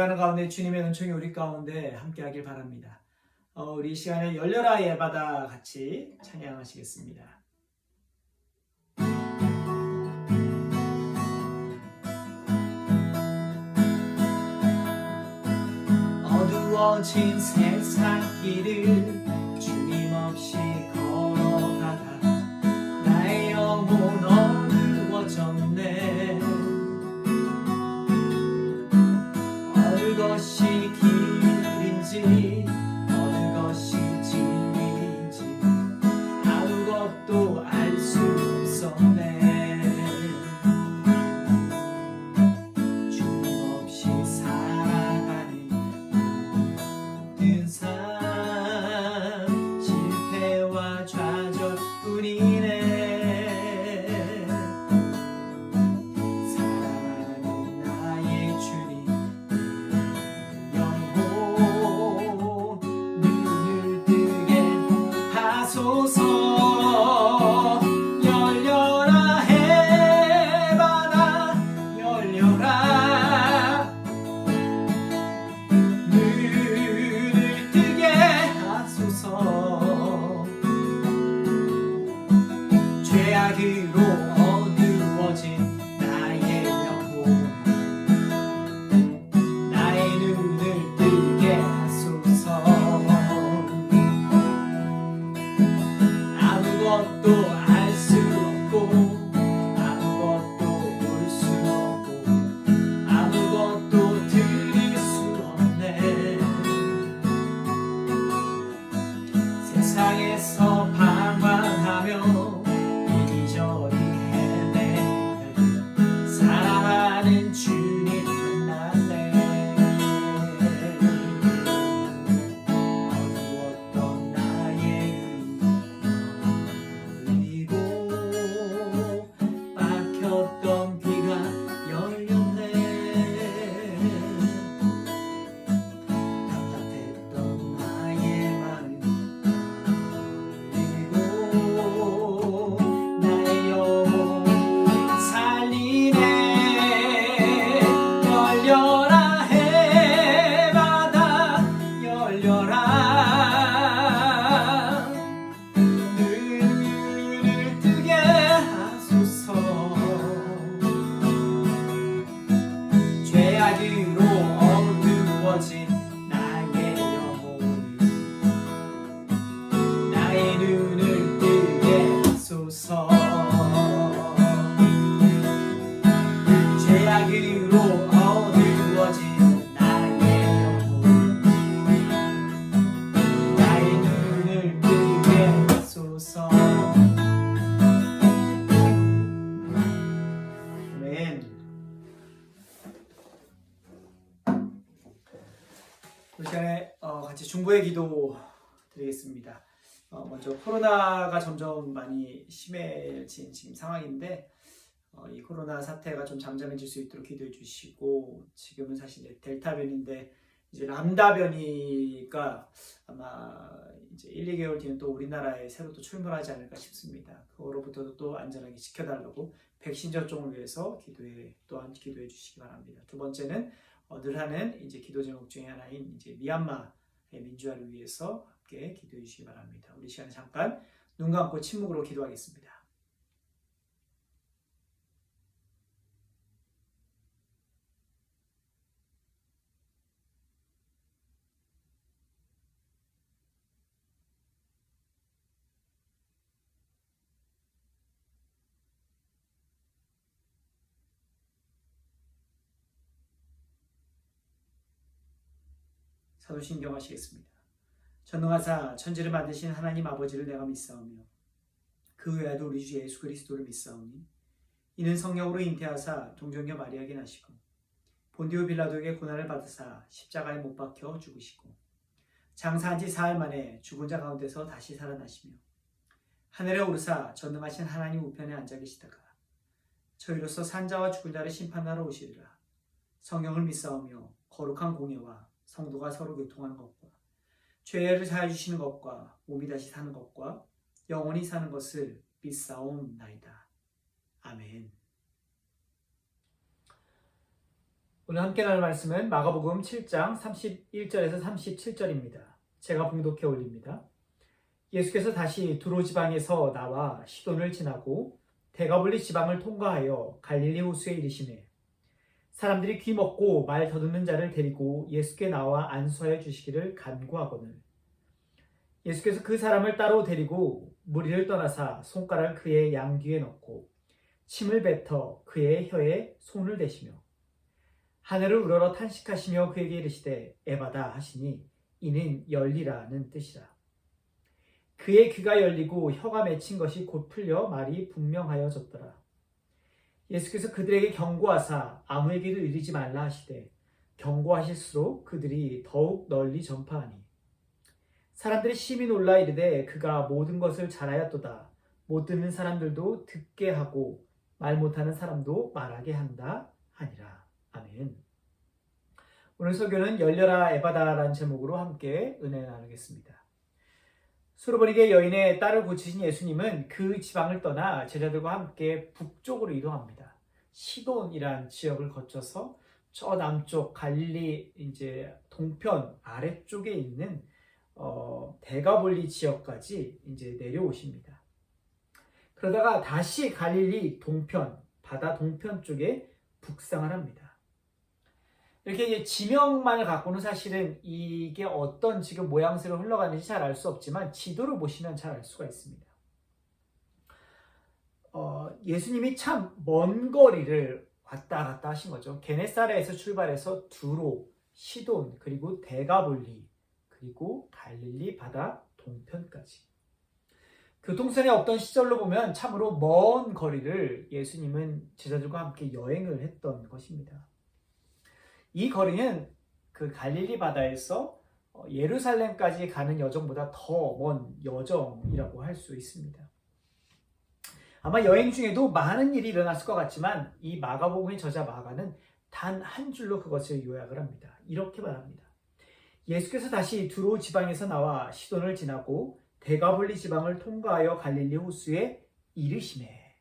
살아가는 가운데 주님의 은총이 우리 가운데 함께하길 바랍니다. 우리 이 시간에 열려라 예바다 같이 찬양하시겠습니다. 어두워진 세상 길을 주님 없이 걸어가다 나의 영혼 어두워졌네. 어느 것이 길인지 어느 것이 진리인지 아무것도 알 수 없었네. 주님 없이 살아가는 모든 삶 실패와 좌절뿐이네. 사랑하는 나의 주님 영혼 눈을 뜨게 하소서. 열려라 해바다 열려라. 눈을 뜨게 하소서. 죄악으로 어두워진 나의 영혼 나의 눈을 뜨게 하소서. 아무것도 알 수 없고 아무것도 볼 수 없고 아무것도 들을 수 없네. 세상에서 방황하며 이리저리 헤매는 사랑하는 주님 만났네. 어두웠던 나의 눈 열리고 막혔던 귀가 열렸네. 답답했던 나의 마음 열리고 나의 영혼 살리네. 열려라 해바다 열려라. 눈을 뜨게 하소서. 죄악으로 어두워진 나의 영혼 나의 눈을 뜨게 하소서. 죄악으로 어두워진 나의 영혼 나의 눈을 뜨게 하소서. 아멘. 이 시간에 같이 중보의 기도 드리겠습니다. 먼저 코로나가 점점 많이 심해진 지금 상황인데 이 코로나 사태가 좀 잠잠해질 수 있도록 기도해 주시고, 지금은 사실 이제 델타 변인데 이제 람다 변이가 아마 이제 1, 2개월 뒤는 또 우리나라에 새로 또 출몰하지 않을까 싶습니다. 그거로부터도 또 안전하게 지켜달라고 백신 접종을 위해서 또한 기도해 주시기 바랍니다. 두 번째는 늘 하는 이제 기도 제목 중에 하나인 이제 미얀마의 민주화를 위해서 함께 기도해 주시기 바랍니다. 우리 시간에 잠깐 눈 감고 침묵으로 기도하겠습니다. 사도신경 하시겠습니다. 전능하사 천지를 만드신 하나님 아버지를 내가 믿사오며 그 외에도 우리 주 예수 그리스도를 믿사오니 이는 성령으로 잉태하사 동정녀 마리아에게 나시고 본디오 빌라도에게 고난을 받으사 십자가에 못 박혀 죽으시고 장사한 지 사흘 만에 죽은 자 가운데서 다시 살아나시며 하늘에 오르사 전능하신 하나님 우편에 앉아 계시다가 저희로서 산자와 죽을 자를 심판하러 오시리라. 성령을 믿사오며 거룩한 공예와 성도가 서로 교통하는 것과 죄를 사해 주시는 것과 몸이 다시 사는 것과 영원히 사는 것을 믿사옵나이다. 아멘. 오늘 함께 나눌 말씀은 마가복음 7장 31절에서 37절입니다. 제가 봉독해 올립니다. 예수께서 다시 두로 지방에서 나와 시돈을 지나고 데가볼리 지방을 통과하여 갈릴리 호수에 이르시매 사람들이 귀 먹고 말 더듬는 자를 데리고 예수께 나와 안수하여 주시기를 간구하거늘 예수께서 그 사람을 따로 데리고 무리를 떠나사 손가락을 그의 양귀에 넣고 침을 뱉어 그의 혀에 손을 대시며 하늘을 우러러 탄식하시며 그에게 이르시되 에바다 하시니 이는 열리라는 뜻이라. 그의 귀가 열리고 혀가 맺힌 것이 곧 풀려 말이 분명하여졌더라. 예수께서 그들에게 경고하사 아무에게도 이르지 말라 하시되 경고하실수록 그들이 더욱 널리 전파하니 사람들이 심히 놀라 이르되 그가 모든 것을 잘하였도다. 못 듣는 사람들도 듣게 하고 말 못하는 사람도 말하게 한다 하니라. 아멘. 오늘 설교는 열려라 에바다라는 제목으로 함께 은혜 나누겠습니다. 수르보니게 여인의 딸을 고치신 예수님은 그 지방을 떠나 제자들과 함께 북쪽으로 이동합니다. 시돈이란 지역을 거쳐서 저 남쪽 갈릴리 이제 동편 아래쪽에 있는 데가볼리 지역까지 이제 내려오십니다. 그러다가 다시 갈릴리 동편 바다 동편 쪽에 북상을 합니다. 이렇게 이제 지명만을 갖고는 사실은 이게 어떤 지금 모양새로 흘러가는지 잘 알 수 없지만 지도를 보시면 잘 알 수가 있습니다. 예수님이 참 먼 거리를 왔다 갔다 하신 거죠. 게네사렛에서 출발해서 두로, 시돈, 그리고 데가볼리, 그리고 갈릴리 바다 동편까지. 교통편이 없던 시절로 보면 참으로 먼 거리를 예수님은 제자들과 함께 여행을 했던 것입니다. 이 거리는 그 갈릴리 바다에서 예루살렘까지 가는 여정보다 더 먼 여정이라고 할 수 있습니다. 아마 여행 중에도 많은 일이 일어났을 것 같지만 이 마가복음의 저자 마가는 단 한 줄로 그것을 요약을 합니다. 이렇게 말합니다. 예수께서 다시 두로 지방에서 나와 시돈을 지나고 데가볼리 지방을 통과하여 갈릴리 호수에 이르시매.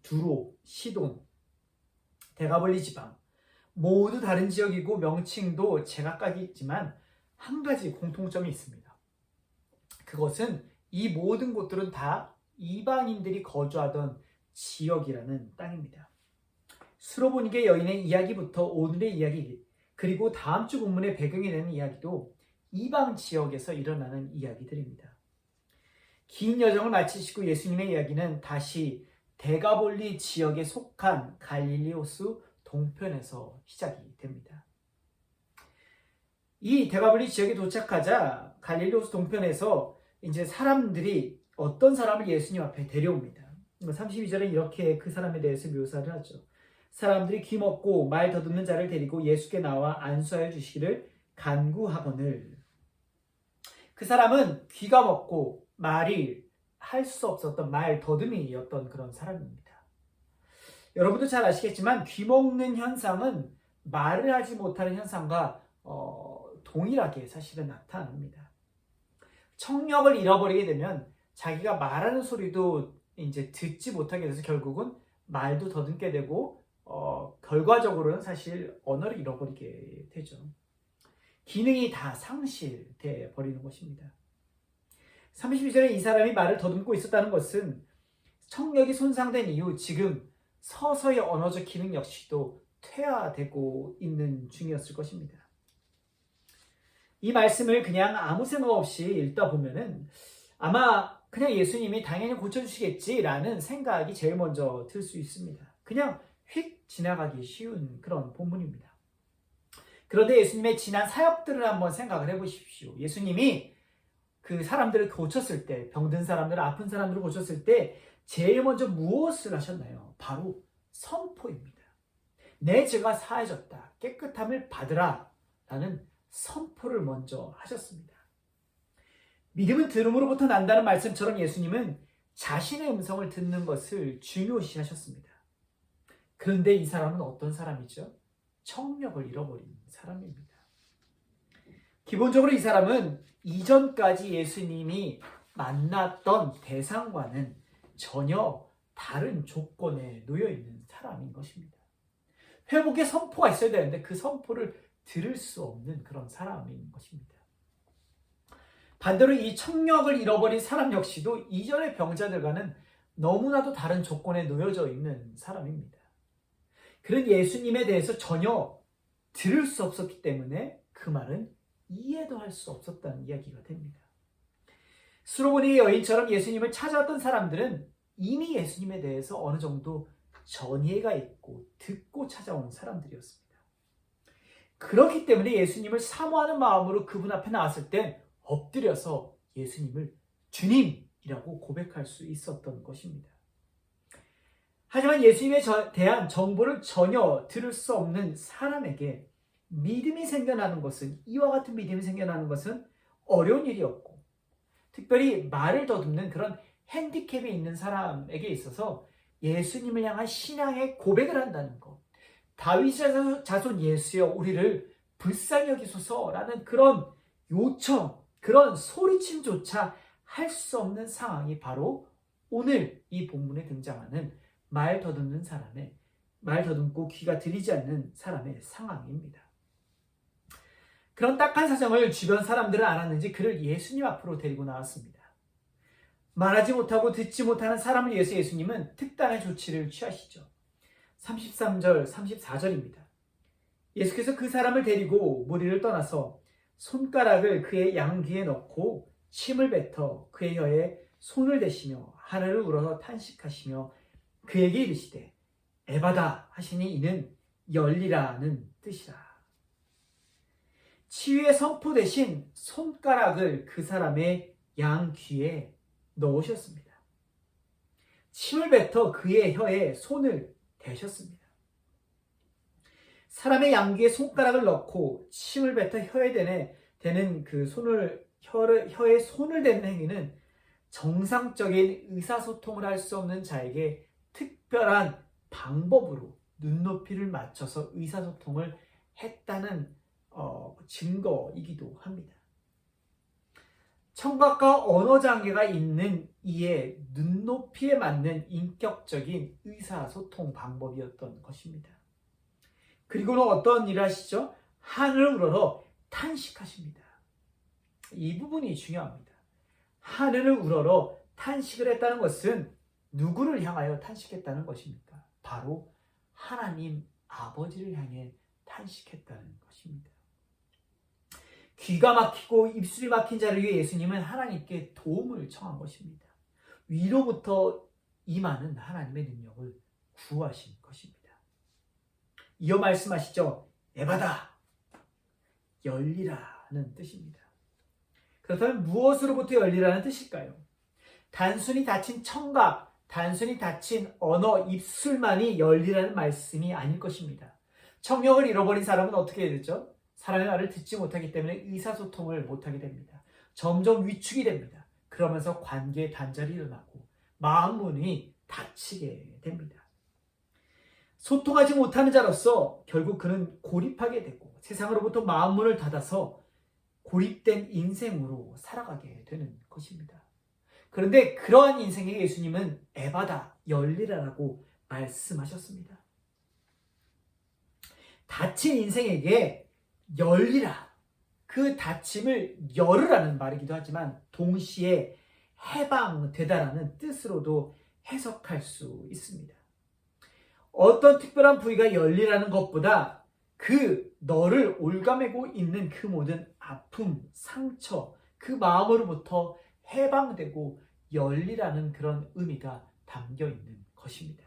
두로, 시돈, 데가볼리 지방 모두 다른 지역이고 명칭도 제각각이지만 한 가지 공통점이 있습니다. 그것은 이 모든 곳들은 다 이방인들이 거주하던 지역이라는 땅입니다. 수로보니게 여인의 이야기부터 오늘의 이야기 그리고 다음 주 본문의 배경이 되는 이야기도 이방 지역에서 일어나는 이야기들입니다. 긴 여정을 마치시고 예수님의 이야기는 다시 데가볼리 지역에 속한 갈릴리 호수 동편에서 시작이 됩니다. 이 데가볼리 지역에 도착하자 갈릴리 호수 동편에서 이제 사람들이 어떤 사람을 예수님 앞에 데려옵니다. 32절에 이렇게 그 사람에 대해서 묘사를 하죠. 사람들이 귀 먹고 말 더듬는 자를 데리고 예수께 나와 안수하여 주시기를 간구하거늘. 그 사람은 귀가 먹고 말이 할 수 없었던 말 더듬이였던 그런 사람입니다. 여러분도 잘 아시겠지만 귀 먹는 현상은 말을 하지 못하는 현상과 동일하게 사실은 나타납니다. 청력을 잃어버리게 되면 자기가 말하는 소리도 이제 듣지 못하게 돼서 결국은 말도 더듬게 되고 결과적으로는 사실 언어를 잃어버리게 되죠. 기능이 다 상실돼 버리는 것입니다. 32절에 이 사람이 말을 더듬고 있었다는 것은 청력이 손상된 이후 지금 서서히 언어적 기능 역시도 퇴화되고 있는 중이었을 것입니다. 이 말씀을 그냥 아무 생각 없이 읽다 보면은 아마 그냥 예수님이 당연히 고쳐주시겠지라는 생각이 제일 먼저 들 수 있습니다. 그냥 휙 지나가기 쉬운 그런 본문입니다. 그런데 예수님의 지난 사역들을 한번 생각을 해보십시오. 예수님이 그 사람들을 고쳤을 때, 병든 사람들, 아픈 사람들을 고쳤을 때 제일 먼저 무엇을 하셨나요? 바로 선포입니다. 내 죄가 사해졌다. 깨끗함을 받으라. 라는 선포를 먼저 하셨습니다. 믿음은 들음으로부터 난다는 말씀처럼 예수님은 자신의 음성을 듣는 것을 중요시 하셨습니다. 그런데 이 사람은 어떤 사람이죠? 청력을 잃어버린 사람입니다. 기본적으로 이 사람은 이전까지 예수님이 만났던 대상과는 전혀 다른 조건에 놓여 있는 사람인 것입니다. 회복의 선포가 있어야 되는데 그 선포를 들을 수 없는 그런 사람인 것입니다. 반대로 이 청력을 잃어버린 사람 역시도 이전의 병자들과는 너무나도 다른 조건에 놓여져 있는 사람입니다. 그는 예수님에 대해서 전혀 들을 수 없었기 때문에 그 말은 이해도 할 수 없었다는 이야기가 됩니다. 수로보니의 여인처럼 예수님을 찾아왔던 사람들은 이미 예수님에 대해서 어느 정도 전이해가 있고 듣고 찾아온 사람들이었습니다. 그렇기 때문에 예수님을 사모하는 마음으로 그분 앞에 나왔을 때 엎드려서 예수님을 주님이라고 고백할 수 있었던 것입니다. 하지만 예수님에 대한 정보를 전혀 들을 수 없는 사람에게 믿음이 생겨나는 것은, 이와 같은 믿음이 생겨나는 것은 어려운 일이었고, 특별히 말을 더듬는 그런 핸디캡이 있는 사람에게 있어서 예수님을 향한 신앙의 고백을 한다는 것, 다윗의 자손 예수여 우리를 불쌍히 여기소서라는 그런 요청, 그런 소리침조차 할 수 없는 상황이 바로 오늘 이 본문에 등장하는 말 더듬는 사람의, 말 더듬고 귀가 들리지 않는 사람의 상황입니다. 그런 딱한 사정을 주변 사람들은 알았는지 그를 예수님 앞으로 데리고 나왔습니다. 말하지 못하고 듣지 못하는 사람을 위해서 예수님은 특단의 조치를 취하시죠. 33절, 34절입니다. 예수께서 그 사람을 데리고 무리를 떠나서 손가락을 그의 양귀에 넣고 침을 뱉어 그의 혀에 손을 대시며 하늘을 우러러 탄식하시며 그에게 이르시되 에바다 하시니 이는 열리라는 뜻이라. 치유의 선포 대신 손가락을 그 사람의 양귀에 넣으셨습니다. 침을 뱉어 그의 혀에 손을 대셨습니다. 사람의 양귀에 손가락을 넣고 침을 뱉어 혀에 대는 그 혀에 손을 대는 행위는 정상적인 의사소통을 할 수 없는 자에게 특별한 방법으로 눈높이를 맞춰서 의사소통을 했다는 증거이기도 합니다. 청각과 언어 장애가 있는 이의 눈높이에 맞는 인격적인 의사소통 방법이었던 것입니다. 그리고는 어떤 일을 하시죠? 하늘을 우러러 탄식하십니다. 이 부분이 중요합니다. 하늘을 우러러 탄식을 했다는 것은 누구를 향하여 탄식했다는 것입니까? 바로 하나님 아버지를 향해 탄식했다는 것입니다. 귀가 막히고 입술이 막힌 자를 위해 예수님은 하나님께 도움을 청한 것입니다. 위로부터 임하는 하나님의 능력을 구하신 것입니다. 이어 말씀하시죠. 에바다, 열리라는 뜻입니다. 그렇다면 무엇으로부터 열리라는 뜻일까요? 단순히 닫힌 청각, 단순히 닫힌 언어, 입술만이 열리라는 말씀이 아닐 것입니다. 청력을 잃어버린 사람은 어떻게 되죠? 사람의 말을 듣지 못하기 때문에 의사소통을 못하게 됩니다. 점점 위축이 됩니다. 그러면서 관계에 단절이 일어나고 마음 문이 닫히게 됩니다. 소통하지 못하는 자로서 결국 그는 고립하게 되고 세상으로부터 마음 문을 닫아서 고립된 인생으로 살아가게 되는 것입니다. 그런데 그러한 인생에 예수님은 에바다, 열리라라고 말씀하셨습니다. 닫힌 인생에게 열리라, 그 닫힘을 열으라는 말이기도 하지만 동시에 해방되다라는 뜻으로도 해석할 수 있습니다. 어떤 특별한 부위가 열리라는 것보다 그 너를 올가매고 있는 그 모든 아픔, 상처, 그 마음으로부터 해방되고 열리라는 그런 의미가 담겨 있는 것입니다.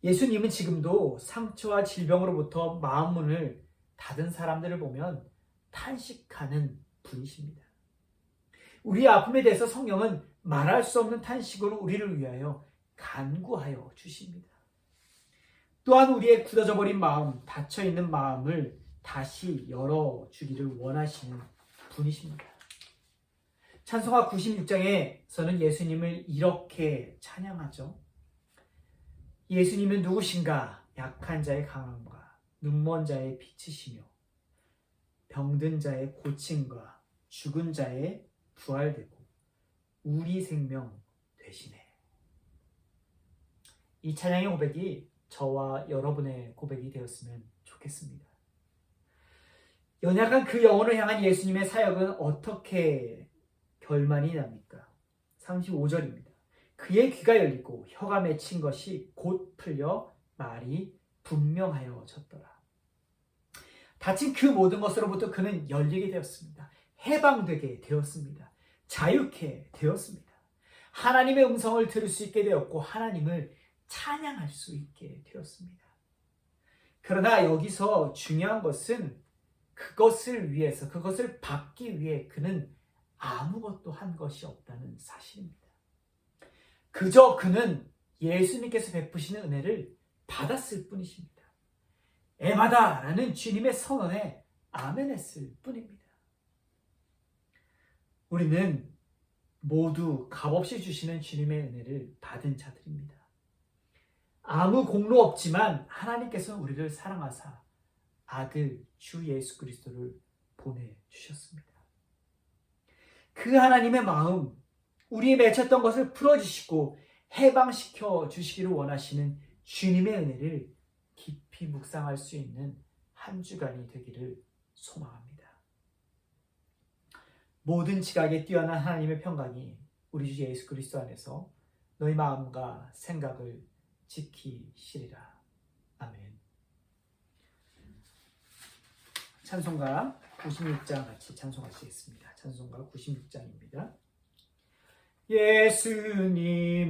예수님은 지금도 상처와 질병으로부터 마음 문을 닫은 사람들을 보면 탄식하는 분이십니다. 우리의 아픔에 대해서 성령은 말할 수 없는 탄식으로 우리를 위하여 간구하여 주십니다. 또한 우리의 굳어져 버린 마음, 닫혀있는 마음을 다시 열어주기를 원하시는 분이십니다. 찬송가 96장에서는 예수님을 이렇게 찬양하죠. 예수님은 누구신가? 약한 자의 강함과 눈먼 자의 빛이시며 병든 자의 고침과 죽은 자의 부활되고 우리 생명 되시네. 이 찬양의 고백이 저와 여러분의 고백이 되었으면 좋겠습니다. 연약한 그 영혼을 향한 예수님의 사역은 어떻게 결말이 납니까? 35절입니다. 그의 귀가 열리고 혀가 맺힌 것이 곧 풀려 말이 분명하여졌더라. 다친 그 모든 것으로부터 그는 열리게 되었습니다. 해방되게 되었습니다. 자유케 되었습니다. 하나님의 음성을 들을 수 있게 되었고 하나님을 찬양할 수 있게 되었습니다. 그러나 여기서 중요한 것은 그것을 위해서, 그것을 받기 위해 그는 아무것도 한 것이 없다는 사실입니다. 그저 그는 예수님께서 베푸시는 은혜를 받았을 뿐이십니다. 에마다라는 주님의 선언에 아멘했을 뿐입니다. 우리는 모두 값없이 주시는 주님의 은혜를 받은 자들입니다. 아무 공로 없지만 하나님께서는 우리를 사랑하사 아들 주 예수 그리스도를 보내주셨습니다. 그 하나님의 마음, 우리의 맺혔던 것을 풀어주시고 해방시켜 주시기를 원하시는 주님의 은혜를 깊이 묵상할 수 있는 한 주간이 되기를 소망합니다. 모든 지각에 뛰어난 하나님의 평강이 우리 주 예수 그리스도 안에서 너희 마음과 생각을 지키시리라. 아멘. 찬송가 96장 같이 찬송하시겠습니다. 찬송가 96장입니다. 예수님은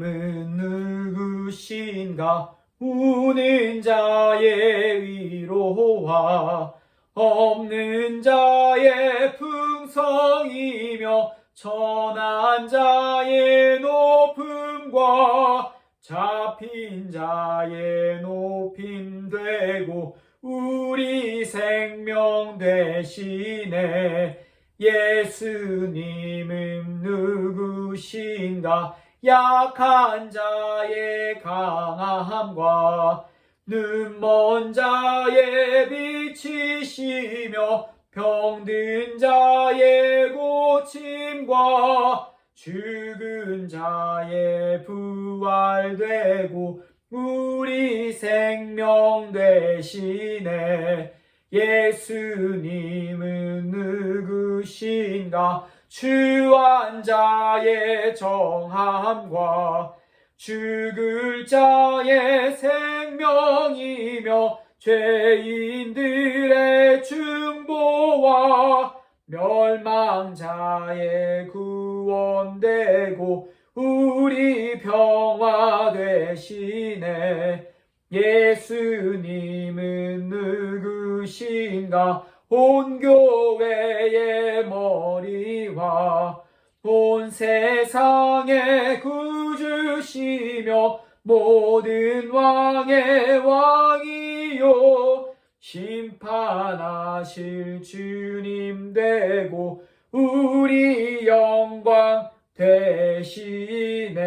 누구신가? 우는 자의 위로와 없는 자의 풍성이며 천한 자의 높음과 잡힌 자의 높임 되고 우리 생명 되시네. 예수님은 누구신가? 약한 자의 강함과 눈먼 자의 빛이시며 병든 자의 고침과 죽은 자의 부활되고 우리 생명 되시네. 예수님은 누구신가? 주한 자의 정함과 죽을 자의 생명이며 죄인들의 중보와 멸망자의 구원되고 우리 평화 되시네. 예수님은 누구신가? 온 교회의 머리와 온 세상의 구주시며 모든 왕의 왕이요 심판하실 주님 되고 우리 영광 되시네.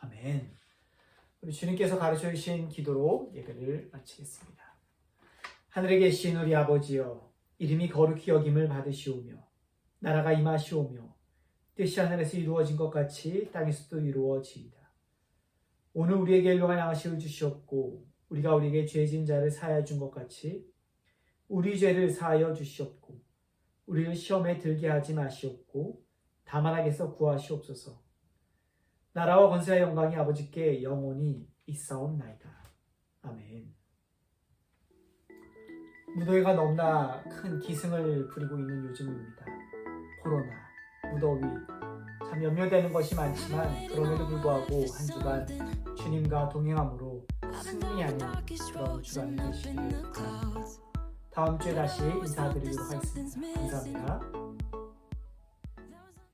아멘. 우리 주님께서 가르쳐 주신 기도로 예배를 마치겠습니다. 하늘에 계신 우리 아버지여, 이름이 거룩히 여김을 받으시오며 나라가 임하시오며 뜻이 하늘에서 이루어진 것 같이 땅에서도 이루어지이다. 오늘 우리에게 일용할 양식을 주시옵고 우리가 우리에게 죄진 자를 사하여 준 것 같이 우리 죄를 사하여 주시옵고 우리를 시험에 들게 하지 마시옵고 다만 악에서 구하시옵소서. 나라와 권세와 영광이 아버지께 영원히 있사옵나이다. 아멘. 무더위가 너무나 큰 기승을 부리고 있는 요즘입니다. 코로나, 무더위, 참 염려되는 것이 많지만 그럼에도 불구하고 한 주간 주님과 동행함으로 승리하는 그런 주간이 되시기를 바랍니다. 다음 주에 다시 인사드리도록 하겠습니다. 감사합니다.